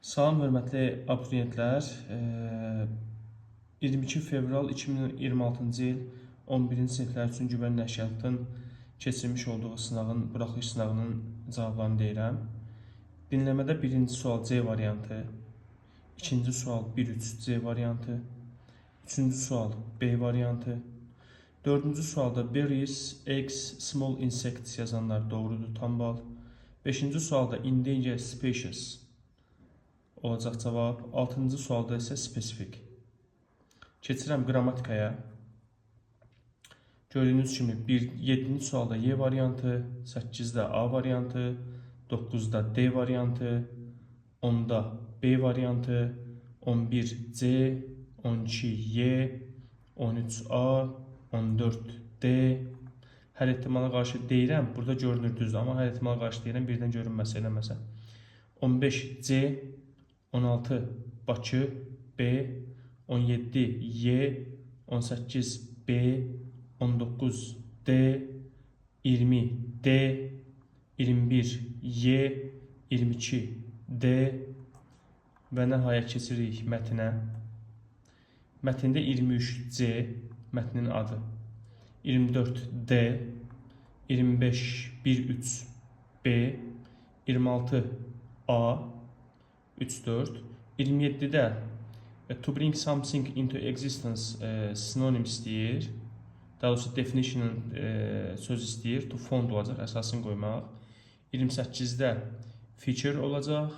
Salam hörmətli abituriyentlər. 22 fevral 2026-cı il 11-ci siniflər üçün güvən nəşriyyatın keçirmiş olduğu sınavın, buraxılış sınavının cavablarını deyirəm. Dinləmədə birinci sual C variantı, ikinci sual 1-3 C variantı, üçüncü sual B variantı, dördüncü sualda berries, eggs, small insects yazanlar doğrudur, tam bal. Beşinci sualda endangered species olacaq cavab. 6-cı sualda isə spesifik. Keçirəm qrammatikaya. Gördüyünüz kimi 7-ci sualda Y variantı, 8-də A variantı, 9-da D variantı, 10-da B variantı, 11 C, 12 Y, 13 A, 14 D. Hər ehtimala qarşı deyirəm, burada görünür düzdür, amma hər ehtimala qarşı deyirəm, birdən görünməsə eləməsə. 15 C, 16 Bakı B, 17 Y, 18 B, 19 D, 20 D, 21 Y, 22 D və nəhayət keçirik mətnə. Mətndə 23 C, mətnin adı, 24 D, 25 1-3 B, 26 A, 3-4, 27-də to bring something into existence synonim istəyir. Daha doğrusu definition söz istəyir. To fond olacaq, əsasını qoymaq. 28-də feature olacaq.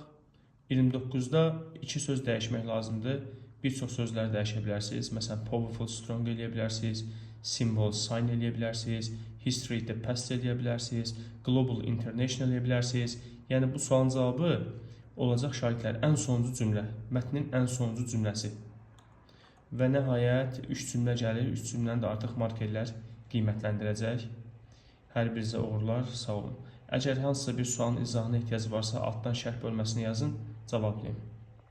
29-da iki söz dəyişmək lazımdır. Bir çox sözləri dəyişə bilərsiniz. Məsələn, powerful, strong eləyə bilərsiniz. Symbol, sign eləyə bilərsiniz. History, the past eləyə bilərsiniz. Global, international eləyə bilərsiniz. Yəni, bu sualın cavabı olacaq şahidlər ən sonuncu cümlə, mətnin ən sonuncu cümləsi. Və nəhayət 3 cümlə gəlir, 3 cümləni də artıq markerlər qiymətləndirəcək. Hər birinizə uğurlar, sağ olun. Əgər hansısa bir sualın izahına ehtiyac varsa, altdan şərh bölməsinə yazın, cavablayın.